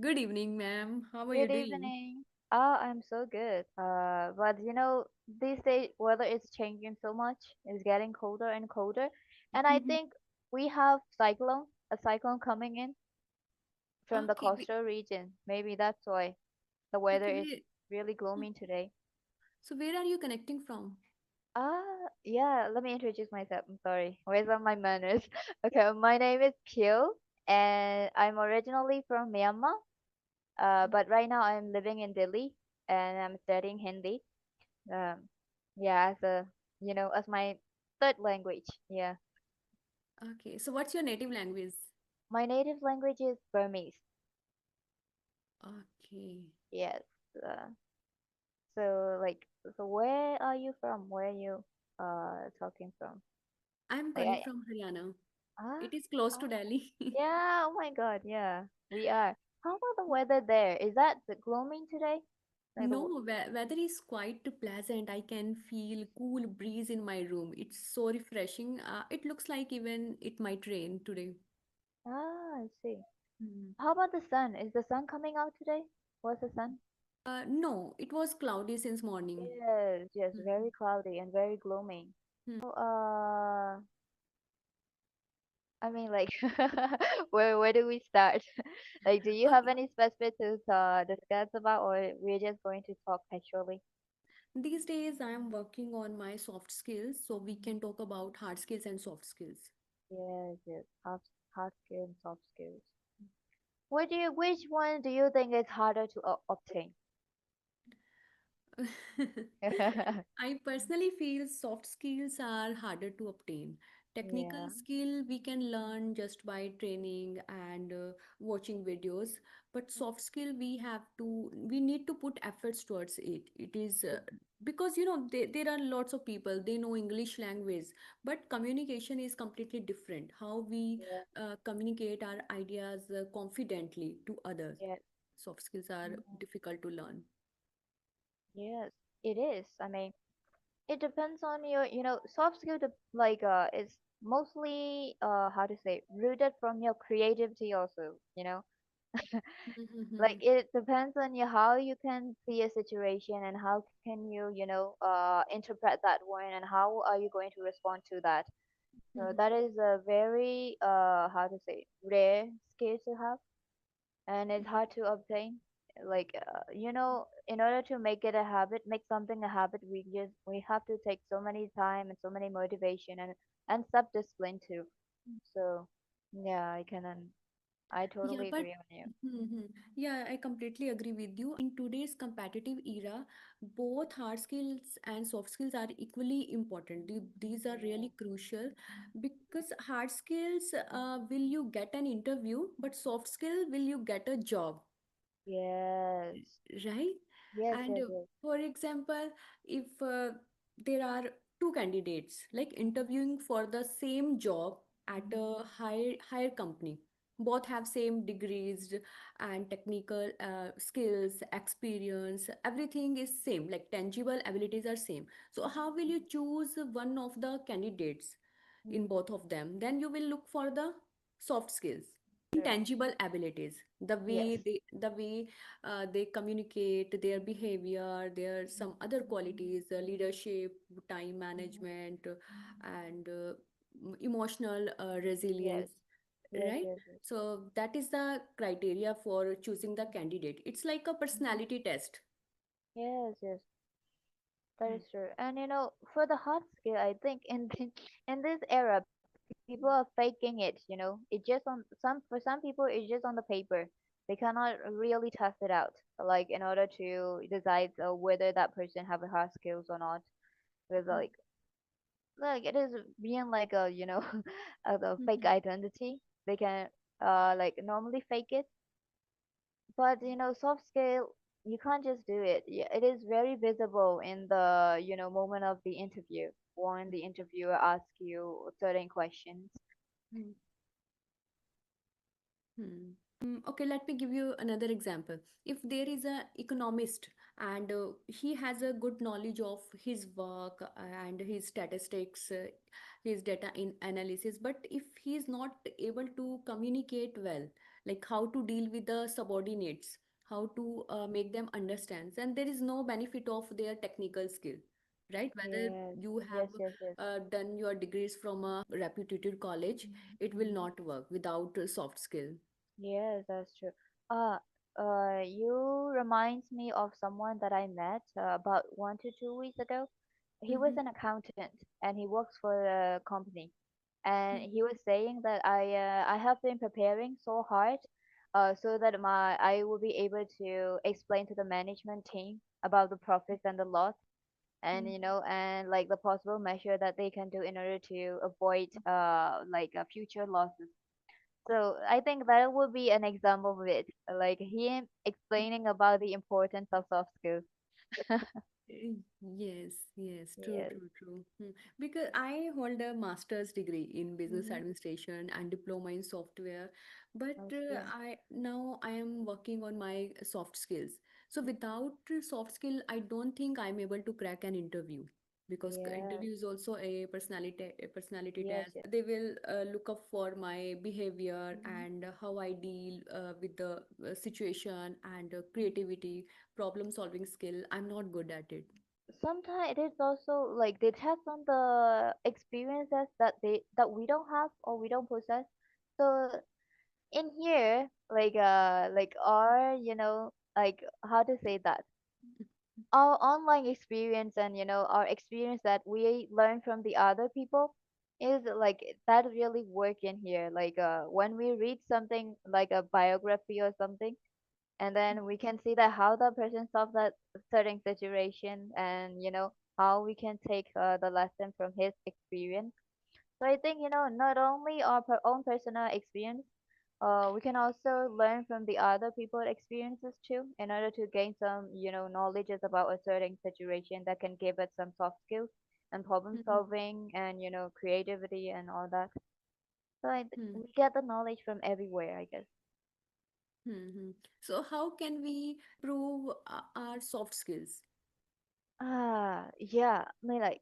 Good evening, ma'am. How are you Good doing? evening. I'm so good. But these days weather is changing so much. It's getting colder and colder, and I Mhm. think we have a cyclone coming in from the Okay, coastal region. Maybe that's why the weather okay. is really gloomy today. So where are you connecting from? Yeah. Let me introduce myself. I'm sorry. Where's all my manners? Okay, my name is Pio, and I'm originally from Myanmar. But right now I'm living in Delhi, and I'm studying Hindi. Um, yeah, as my third language. Yeah, Okay, so what's your native language? my native language is Burmese. Okay, Yes. Uh, so like, so where are you from? Where are you talking from? I'm Like, calling from Haryana. ah, It is close to oh, Delhi. yeah. Oh my God, yeah, we are. How about the weather there? Is that the gloomy today? Like the, No, weather is quite pleasant. I can feel cool breeze in my room. It's so refreshing. It looks like even it might rain today. I see. Hmm. How about the sun? Is the sun coming out today? What's the sun? No, it was cloudy since morning. Yes, yes, Mhm. very cloudy and very gloomy. Hmm. So, I mean, like, where do we start? Like, do you have Okay. any specific to discuss about, or we're just going to talk casually? These days, I am working on my soft skills, so we can talk about hard skills and soft skills. Yes, yes, hard skills and soft skills. Which one do you think is harder to obtain? I personally feel soft skills are harder to obtain. Technical Yeah. skill we can learn just by training and watching videos, but soft skill we need to put efforts towards it. It is because there are lots of people they know English language, but communication is completely different. How we Yeah. communicate our ideas confidently to others. Yeah. Soft skills are Mhm. difficult to learn. Yes, it is. I mean, it depends on soft skill is mostly how to say rooted from your creativity also. Like it depends on you how you can see a situation and how can you interpret that one and how are you going to respond to that. So that is a very how to say rare skill to have, and it's hard to obtain. Like in order to make it a habit, make something a habit, we have to take so many time and so many motivation and self discipline too. So yeah, I Yeah, totally but agree on you. yeah, I completely agree with you. In today's competitive era, both hard skills and soft skills are equally important. These are Yeah. really crucial because hard skills will you get an interview, but soft skill will you get a job, Yes. right? Yes, And yes, yes. for example, if there are two candidates like interviewing for the same job at a higher company, both have same degrees and technical skills, experience, everything is same, like tangible abilities are same. So how will you choose one of the candidates in Mm, both of them? Then you will look for the soft skills, true. intangible abilities, Yes. the way they communicate, their behavior, their some other qualities, leadership, time management, and emotional Yes. resilience, Yes, right? yes, yes. So that is the criteria for choosing the candidate. It's like a personality test. Yes, yes. That is true. And for the hard skill, I think in this era, people are faking it. It just on some for some people, it's just on the paper. They cannot really test it out, like in order to decide whether that person have a hard skills or not. Because like it is being like a a fake identity. They can like normally fake it, but soft skill, you can't just do it. Yeah, it is very visible in the moment of the interview when the interviewer asks you certain questions. Mhm. Okay, let me give you another example. If there is a economist and he has a good knowledge of his work and his statistics, his data in analysis, but if he is not able to communicate well, like how to deal with the subordinates, how to make them understand, and there is no benefit of their technical skill, right? Whether Yes, you have yes, yes, yes. done your degrees from a reputed college, it will Mm-hmm. not work without a soft skill. Yes, that's true. Uh, you reminds me of someone that I met about 1 to 2 weeks ago. He was Mm-hmm. an accountant and he works for a company. And he was saying that I have been preparing so hard, so that my I will be able to explain to the management team about the profits and the loss, and and like the possible measure that they can do in order to avoid future losses. So I think that would be an example of it, like him explaining about the importance of soft skills. Yes, yes, true, Yes. true, true. Because I hold a master's degree in business Mm-hmm. administration and diploma in software, but Okay. I am working on my soft skills. So without soft skill, I don't think I'm able to crack an interview, because Yes. interview is also a personality Yes. test. Yes. They will look up for my behavior Mm-hmm. and how I deal with the situation and creativity, problem solving skill. I'm not good at it. Sometimes it is also like they test on the experiences that we don't have or we don't possess. So in here, like our like how to say that, our online experience and our experience that we learn from the other people is like that really work in here, like when we read something like a biography or something, and then we can see that how the person solved that certain situation, and how we can take the lesson from his experience. So I think, not only our own personal experience, we can also learn from the other people's experiences too, in order to gain some, knowledges about a certain situation that can give us some soft skills and problem Mhm, solving and, creativity and all that. So mhm, we get the knowledge from everywhere, I guess. mhm. So how can we improve our soft skills? Yeah. I mean, like,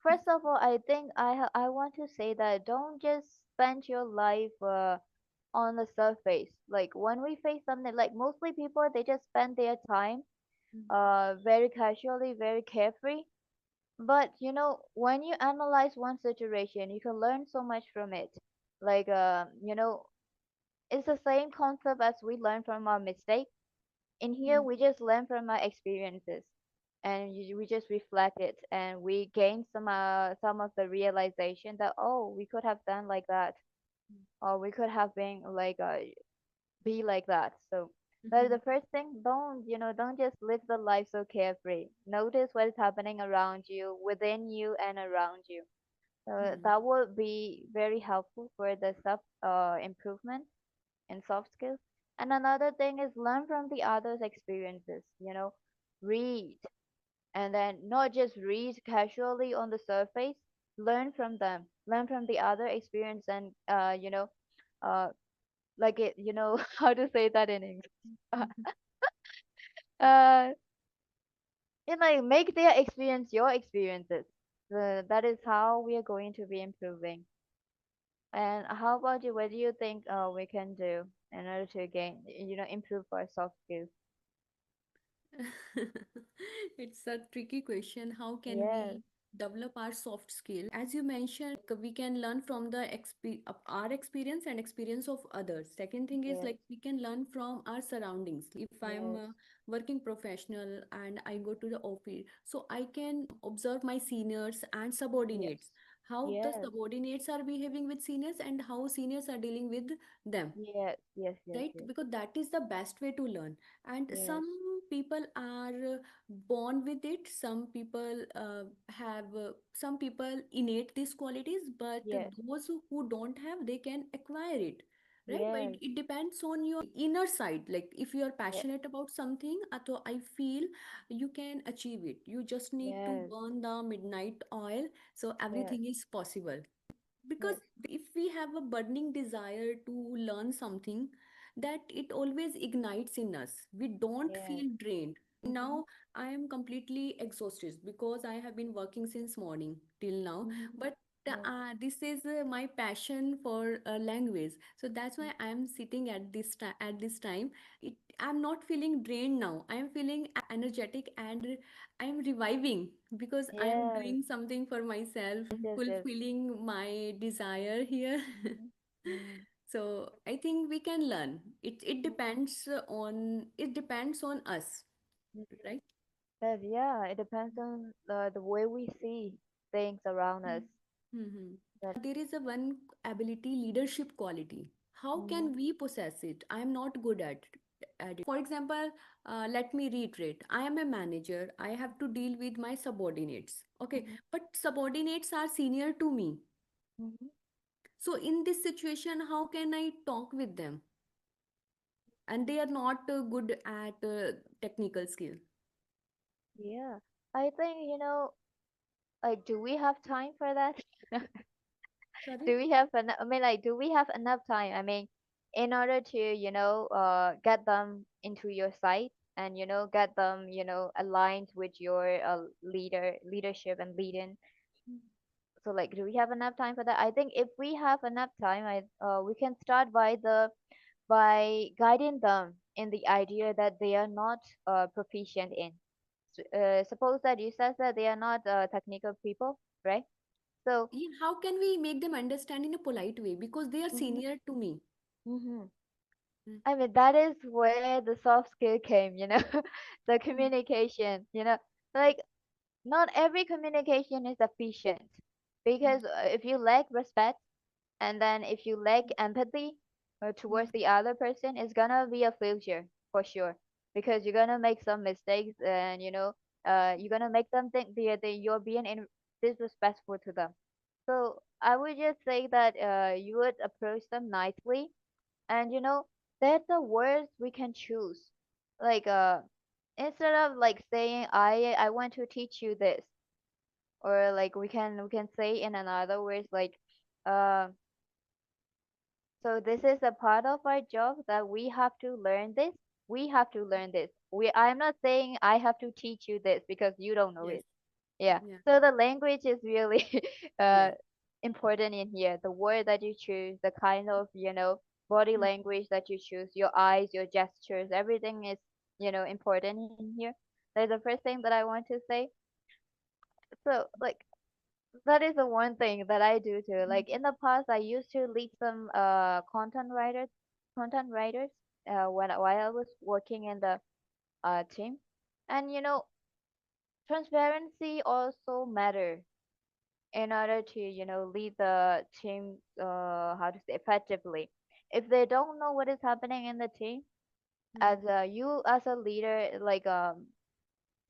first of all, I think I want to say that don't just spend your life on the surface. Like when we face something, like mostly people, they just spend their time very casually, very carefree. But when you analyze one situation, you can learn so much from it. Like it's the same concept as we learn from our mistake. In here, Mhm, we just learn from our experiences, and we just reflect it, and we gain some of the realization that, oh, we could have done like that, or we could have been like be like that. So that is mhm, the first thing. Don't just live the life so carefree. Notice what is happening around you, within you, and around you. So mhm, that will be very helpful for the self improvement and soft skills. And another thing is learn from the others' experiences. Read, and then not just read casually on the surface. Learn from them. Learn from the other experience, and uh, like it. How to say that in English? mhm. uh, like make their experience your experiences. That is how we are going to be improving. And how about you? What do you think we can do in order to gain, improve our soft skills? It's a tricky question. How can Yes, we develop our soft skill? As you mentioned, like, we can learn from the of our experience and experience of others. Second thing is, yes, like, we can learn from our surroundings. If I'm yes, working professional and I go to the office, so I can observe my seniors and yes, subordinates, how the yes, subordinates are behaving with seniors and how seniors are dealing with them, yes, yes, yes, right? yes, Because that is the best way to learn. And yes, some people are born with it, some people have some people innate these qualities, but yes, those who don't have, they can acquire it, right? But yes, it depends on your inner side. Like if you are yes, passionate about something, so I feel you can achieve it. You just need to yes, burn the midnight oil, so yes, everything is possible. Because yes, if we have a burning desire to learn something, that it always ignites in us, we don't yes. feel drained. Mm-hmm. Now I am completely exhausted because I have been working since morning till now, Mm-hmm. but Yeah. this is my passion for language. So that's why I'm sitting at this time. I'm not feeling drained now. I'm feeling energetic and I'm reviving because I'm Yes, doing something for myself. yes, I'm yes, yes. fulfilling my desire here. Mm-hmm. Mm-hmm. So I think we can learn. It depends on us, right? But yeah, it depends on the way we see things around us. Mm-hmm. That. There is a one ability, leadership quality. How Mm-hmm. can we possess it? I am not good at it. For example, let me reiterate. I am a manager. I have to deal with my subordinates. Okay, Mm-hmm. but subordinates are senior to me. Mm-hmm. So in this situation, how can I talk with them? And they are not good at technical skill. Yeah, I think, like, do we have time for that? Sorry. Do we have enough? I mean, like, do we have enough time? I mean, in order to, get them into your site and, get them, aligned with your leadership and leading. So, like, do we have enough time for that? I think if we have enough time, we can start by guiding them in the idea that they are not proficient in. Suppose that you said that they are not technical people, right? So. Yeah, how can we make them understand in a polite way? Because they are Mm-hmm. senior to me. Mm-hmm. Mm. I mean, that is where the soft skill came, the Mm. communication, like not every communication is efficient because if you lack respect and then if you lack empathy towards Mm. the other person, it's gonna be a failure for sure because you're gonna make some mistakes and you're gonna make them think that you're being disrespectful to them. So I would just say that you would approach them nicely and there's the words we can choose like instead of like saying I want to teach you this, or like we can say in another words like uh so this is a part of our job that we have to learn this. We have to learn this. I'm not saying I have to teach you this because you don't know Yes. it. Yeah. Yeah. So the language is really uh Yes. important in here. The word that you choose, the kind of, body Mm. language that you choose, your eyes, your gestures, everything is, important in here. That's the first thing that I want to say. So like that is the one thing that I do too. Like in the past I used to lead some content writers while I was working in the team. And transparency also matter in order to lead the team how to say effectively. If they don't know what is happening in the team, as Mm. you as a leader like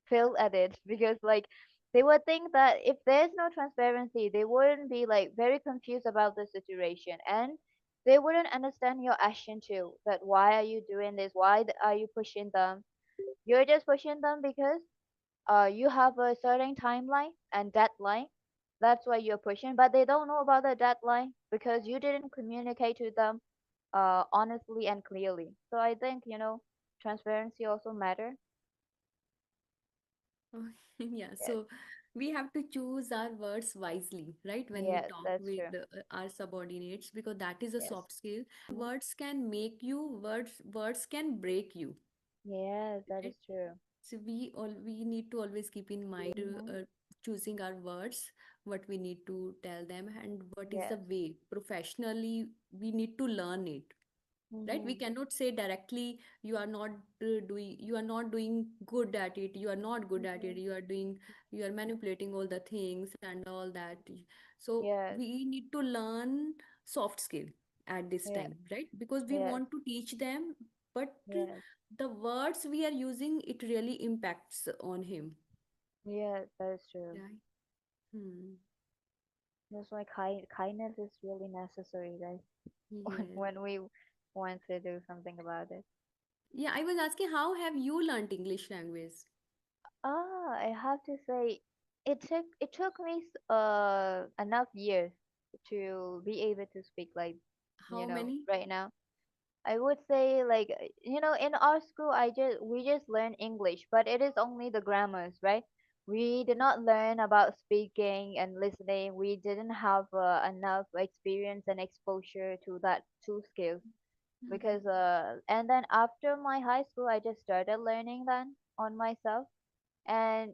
fail at it because like they would think that if there's no transparency they wouldn't be like very confused about the situation, and they wouldn't understand your action too, that why are you doing this, why are you pushing them. You're just pushing them because you have a certain timeline and deadline. That's why you're pushing, but they don't know about the deadline because you didn't communicate to them honestly and clearly. So I think transparency also matter. Oh, yeah. Yes, So we have to choose our words wisely, right? When we yes, talk that's with true. our subordinates, because that is a Yes. soft skill. Mhm. Words can make you, words can break you, Yes, that right? is true. So we need to always keep in mind Hmm. choosing our words, what we need to tell them, and what is the Yes. way professionally we need to learn it, right? We Hmm. cannot say directly you are not doing good at it, you are not good at it, Hmm. you are manipulating all the things and all that. So Yes. we need to learn soft skill at this Yes. time, right? Because we Yes. want to teach them, but Yes. the words we are using, it really impacts on him, Yes, that is true. right? Hmm. That's why kindness is really necessary, guys, Yes. when we want to do something about it. Yeah, I was asking, how have you learned English language? I have to say, it took me enough years to be able to speak like, How many? right now. I would say like in our school we just learn English, but it is only the grammars, right? We did not learn about speaking and listening. We didn't have enough experience and exposure to that two skills Mhm. because and then after my high school I just started learning then on myself. And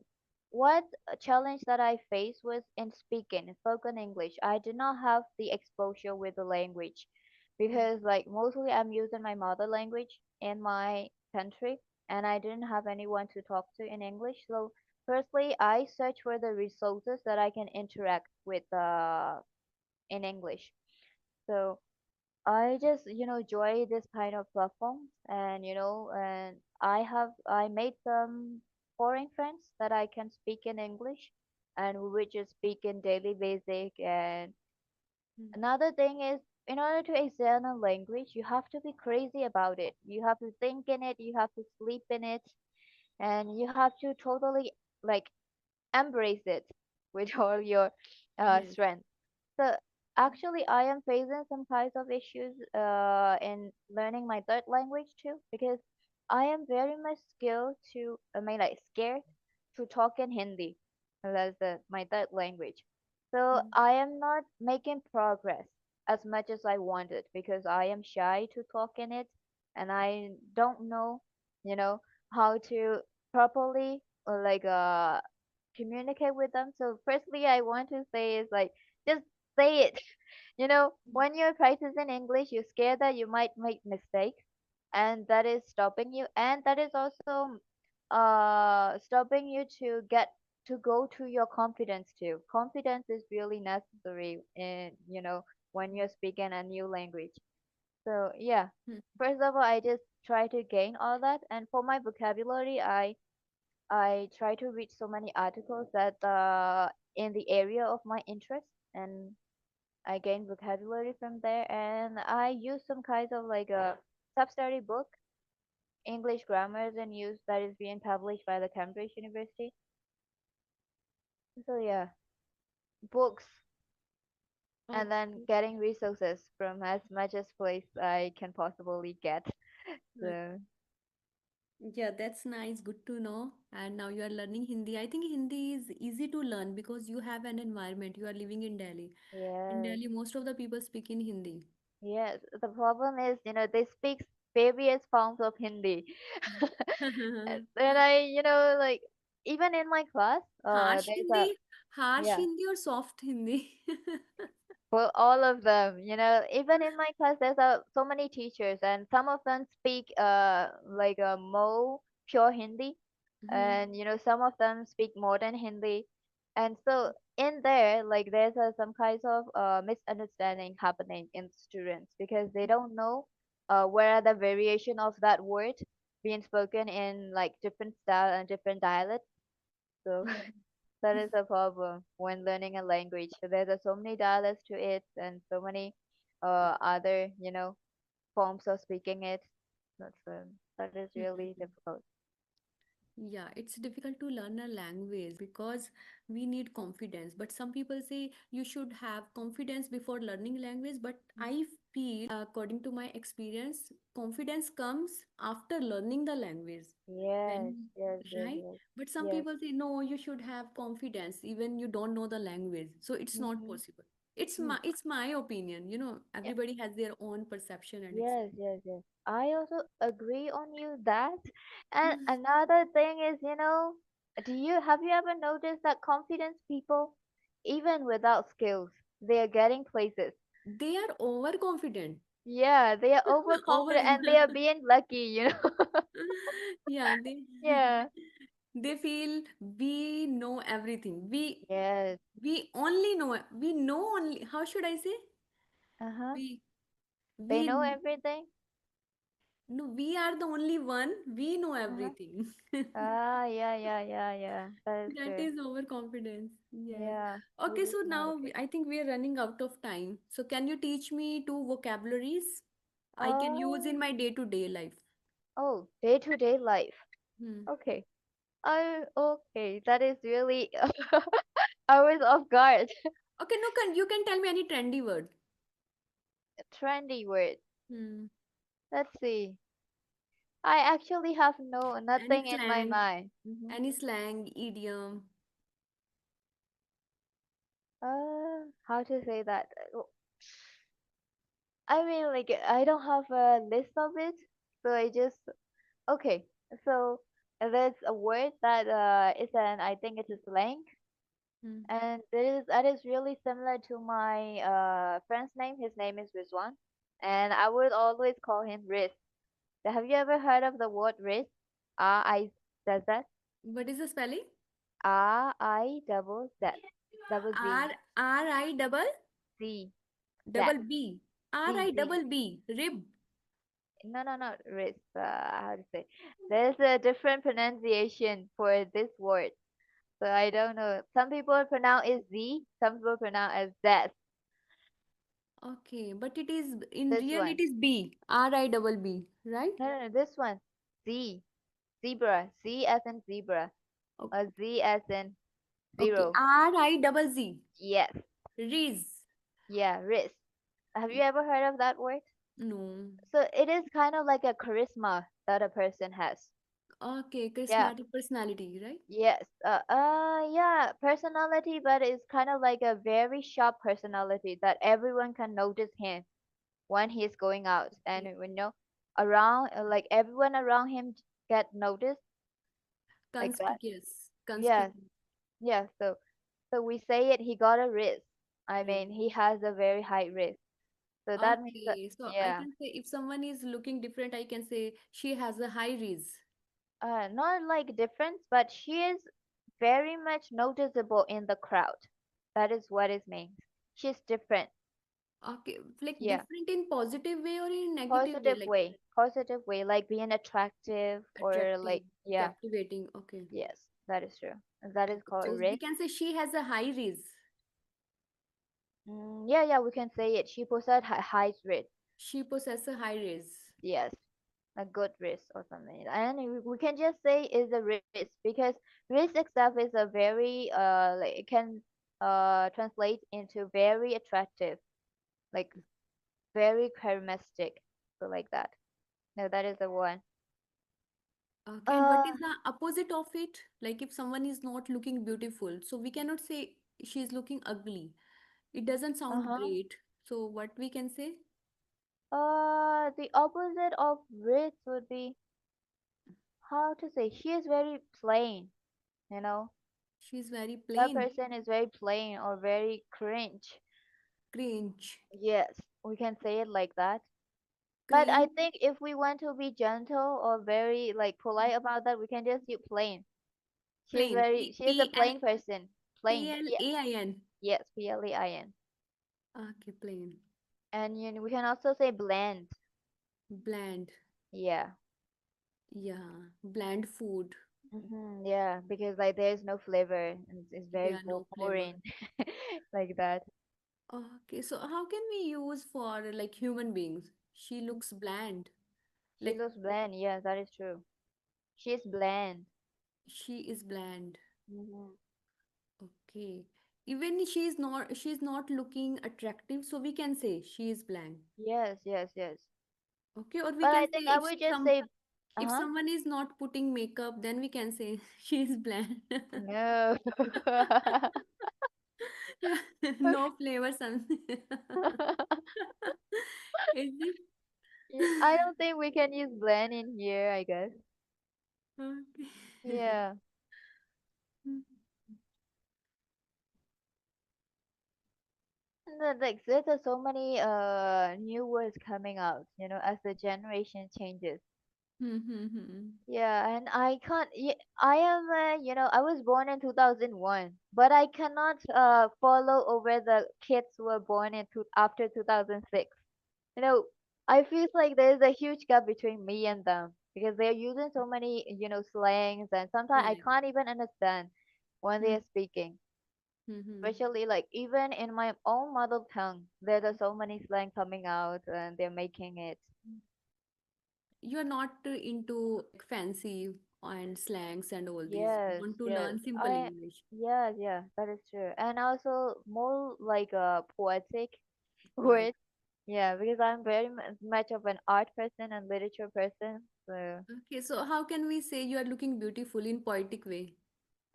what a challenge that I faced was in speaking spoken English. I did not have the exposure with the language because like mostly I'm using my mother language in my country and I didn't have anyone to talk to in English. So firstly I search for the resources that I can interact with in English. So I just, joy this kind of platforms and, and I made some foreign friends that I can speak in English and we would just speak in daily basic. And another thing is, in order to excel a language, you have to be crazy about it. You have to think in it, you have to sleep in it, and you have to totally like embrace it with all your Yes. strength. So actually, I am facing some kinds of issues in learning my third language too, because I am very much skilled to, I mean, like scared to talk in Hindi. That's my third language. So Mm. I am not making progress as much as I wanted because I am shy to talk in it, and I don't know, you know, how to properly like communicate with them. So firstly, I want to say is like just say it. When you're practicing English, you're scared that you might make mistakes, and that is stopping you. And that is also stopping you to get to go to your confidence too. Confidence is really necessary in when you're speaking a new language. So yeah, Mm. first of all, I just try to gain all that, and for my vocabulary, I try to read so many articles that in the area of my interest, and I gain vocabulary from there. And I use some kinds of like a sub-study book, English grammars and use that is being published by the Cambridge University. So yeah, books, and then Okay. getting resources from as much as place I can possibly get. Uh, So Yeah, that's nice. Good to know. And now you are learning Hindi. I think Hindi is easy to learn because you have an environment. You are living in Delhi. In yes, Delhi, most of the people speak in Hindi. yes. The problem is, they speak various forms of Hindi. And I, like even in my class, Harsh there's a Hindi, harsh yeah, Hindi or soft Hindi? for all of them, even in my class, there's so many teachers, and some of them speak like a more pure Hindi, Mhm. and some of them speak modern Hindi, and so in there, like there's some kinds of misunderstanding happening in students because they don't know where are the variation of that word being spoken in like different style and different dialect. So that is a problem when learning a language. So there's so many dialects to it and so many other, forms of speaking it. That is really difficult. Yeah, it's difficult to learn a language because we need confidence. But some people say you should have confidence before learning language. But I feel, according to my experience, confidence comes after learning the language. Yes, When, yes, yes, right? yes, But some yes. people say, no, you should have confidence even you don't know the language. So it's not Mm-hmm. possible. It's Mm. my opinion. Everybody has their own perception and Yes, experience. yes, yes. I also agree on you that. And another thing is, do you have you ever noticed that confidence people, even without skills, they are getting places. They are overconfident. Yeah, they are Over. overconfident and they are being lucky. Yeah, they Yeah. they feel we know everything. Yes. We know only, how should I say? Uh-huh. We They know we everything. no, we are the only one. We know Uh-huh. everything. Ah, yeah, yeah, yeah, yeah. That is That true. is overconfidence. Yes. Yeah, Okay, which is so not now okay. I think we are running out of time. So can you teach me two vocabularies I can use Oh, in my day-to-day life? oh, day-to-day life. Hmm. Okay. Oh, okay. That is really I was off guard. Okay, no, you can tell me any trendy word. Trendy word. Hmm. Let's see. I actually have Any nothing in my slang, mind. any slang, idiom. How to say that? I mean, like, I don't have a list of it, so I just okay. So there's a word that is an I think it's a slang, Hmm. and that is really similar to my friend's name. His name is Rizwan, and I would always call him Riz. Have you ever heard of the word Riz? R I Z Z. What is the spelling? R I double Z double Z R I Z Z double B. R Z I Z. double B. Rib. No, no, no, Riz. How to say? There's a different pronunciation for this word. So I don't know. Some people pronounce it Z, some people pronounce it Z. Okay, but it is in This real one. it is B. R I double B, right? No, no, no, this one. Z. Zebra. Z as in zebra. O- Or Z as in Okay, zero. R I double Z. Yes. Riz. Yeah, Riz. Have you ever heard of that word? No. So it is kind of like a charisma that a person has. Okay, Yeah. charismatic personality, right? Yes. Yeah, personality, but it's kind of like a very sharp personality that everyone can notice him when he's going out, and Okay. around, like everyone around him get noticed like that. Conspicuous. Yes, Conspicuous. yeah. So we say it. He got a risk. I Riz. mean, he has a very high risk. So that means that, Okay, so I yeah. can say if someone is looking different, I can say she has a high riz. Not like difference, but she is very much noticeable in the crowd. That is what it means. She's different. Okay, like Yeah. different in positive way or in negative way, Positive like way. Positive way, like being attractive or attractive, like, yeah. captivating. Okay. Yes, that is true. And that is Okay. called So we risk. can say she has a high riz. Yeah, yeah, we can say it. She possessed high risk. She possesses a high riz. Yes, a good risk or something. And we can just say is a risk because risk itself is a very like it can translate into very attractive, like very charismatic, so like that. No, that is the one. Okay, and what Uh, is the opposite of it? Like if someone is not looking beautiful, so we cannot say she's looking ugly. It doesn't sound uh-huh. great. So what we can say? The opposite of risk would be how to say she is very plain, you know. She's very That plain, person is very plain or very cringe. cringe, Yes, we can say it like that. But I cringe, think if we want to be gentle or very like polite about that, we can just use plain. plain. She is a plain person. Plain. Yeah. Plain. Yes, Plain. Okay, plain. And we can also say bland. Bland. Yeah. Yeah, bland food. Yeah, because like there's no flavor and it's very Yeah, no flavor. boring like that. Okay, so how can we use for like human beings? She looks bland. She Like looks bland. Yeah, that is true. She's bland. she is bland. hmm Okay. Even she's not looking attractive, so we can say she is bland. Yes, yes, yes. Okay, or we But can I say think I would just say, if uh-huh. someone is not putting makeup, then we can say she is bland. No. No flavor something. Is it? Yeah, I don't think we can use blend in here, I guess. Okay. Yeah. And then, like there's so many new words coming out, as the generation changes. Yeah, and I can't. I am, I was born in 2001, but I cannot follow over the kids who were born after 2006. You know, I feel like there's a huge gap between me and them because they're using so many, slangs, and sometimes I Slang. can't even understand when Hmm. they're speaking. Hmm. Especially like even in my own mother tongue, there are so many slang coming out and they're making it. You are not into like fancy and slangs and all these. You Yes, want to yes. learn simple English. Yeah, yeah, that is true. And also more like a poetic Poet. word. Yeah, because I'm very much of an art person and literature person. So, Okay, so how can we say you are looking beautiful in poetic way?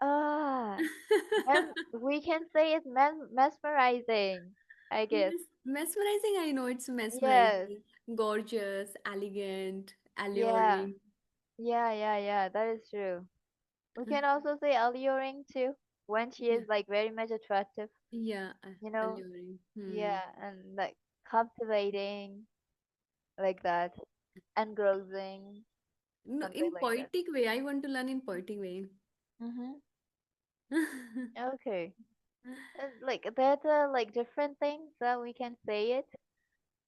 Ah, we can say it's mesmerizing, I guess. Mesmerizing, I know it's Yes. mesmerizing. Gorgeous, elegant, Yeah. alluring. Yeah. That is true. We can also say alluring too, when she Yeah, is like very much attractive, yeah, you know? alluring. Yeah, and like captivating, like that, engrossing, No, something in like that. poetic way. I want to learn in poetic way. Mm-hmm. Okay. Like there's like different things that we can say it.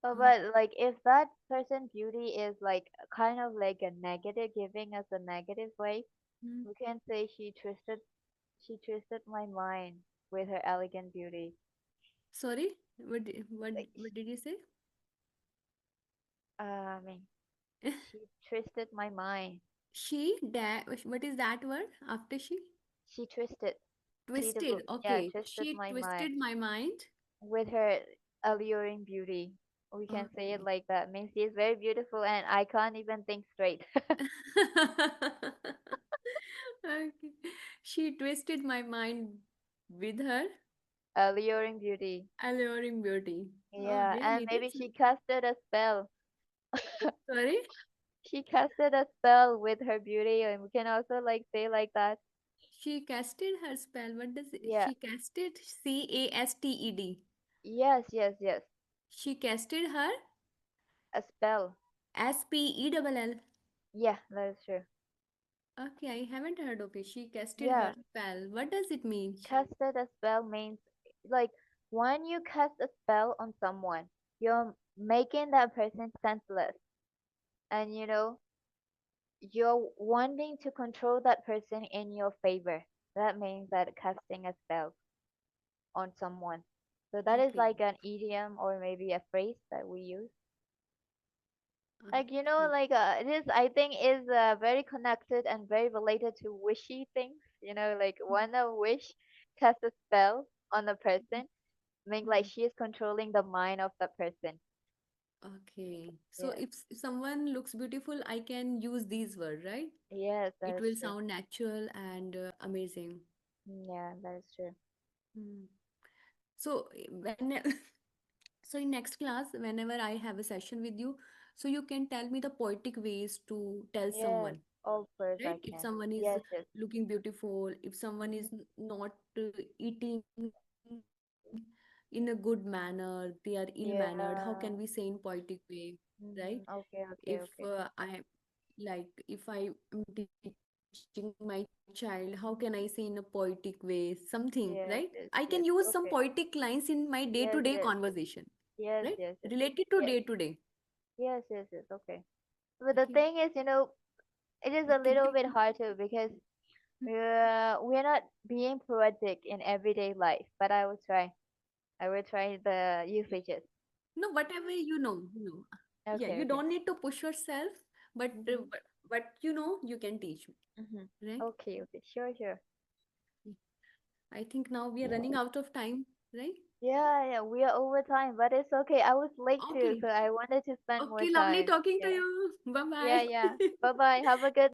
But like if that person beauty is like kind of like a negative, giving us a negative way, Mm. we can say she twisted my mind with her elegant beauty. Sorry, what Like did you say? I mean, she twisted my mind. What is that word after she? She twisted. Twisted. Yeah, Okay, twisted she my mind twisted my mind. with her alluring beauty. We can say it Okay. like that. Means she is very beautiful and I can't even think straight. Okay. She twisted my mind with her Alluring beauty. alluring beauty. Oh, Yeah, and really? maybe That's she casted a spell. sorry. She casted a spell with her beauty, and we can also like say like that. She casted her spell. What does Yeah. she casted? Casted. Yes. She casted her A spell. Spell. Yeah, that is true. Okay, I haven't heard of it. She casted Yeah. her spell. What does it mean? Casted a spell means like when you cast a spell on someone, you're making that person senseless. And you're wanting to control that person in your favor. That means that casting a spell on someone. So that is Okay. like an idiom or maybe a phrase that we use. Like Okay. like it is. I think is very connected and very related to wishy things. Like when a wish casts a spell on a person, means like Hmm. she is controlling the mind of the person. Okay. So Yes, if someone looks beautiful, I can use these words, right? yes, that It is will true. sound natural and amazing. Yeah, that is true. Hmm. So when so in next class, whenever I have a session with you, so you can tell me the poetic ways to tell Yes, someone, of course right? I If can. someone is Yes. looking beautiful, if someone Mhm. is not eating in a good manner, they are ill-mannered, how can we Yeah. say in poetic way, right? Okay, If okay, okay. if I am teaching my child, how can I say in a poetic way something, right? I can use Yes, some yes, poetic yes. lines Okay. in my day-to-day Yes, conversation, yes. right? Yes, yes, Related yes. to day-to-day. Yes. Yes. Okay. But Okay. the thing is, it is But a thinking, little bit hard too because we're not being poetic in everyday life. But I will try. I will try the usages. no, whatever yeah, Okay, you okay. don't need to push yourself, but Mhm. you can teach me, Mhm. right? Okay, okay. Sure. I think now we are running out of time, right? Yeah. We are over time, but it's okay. I was late too, Okay. so I wanted to spend more Okay, lovely time. talking to Yeah. you. Bye Yeah, bye. yeah. Bye bye. Have a good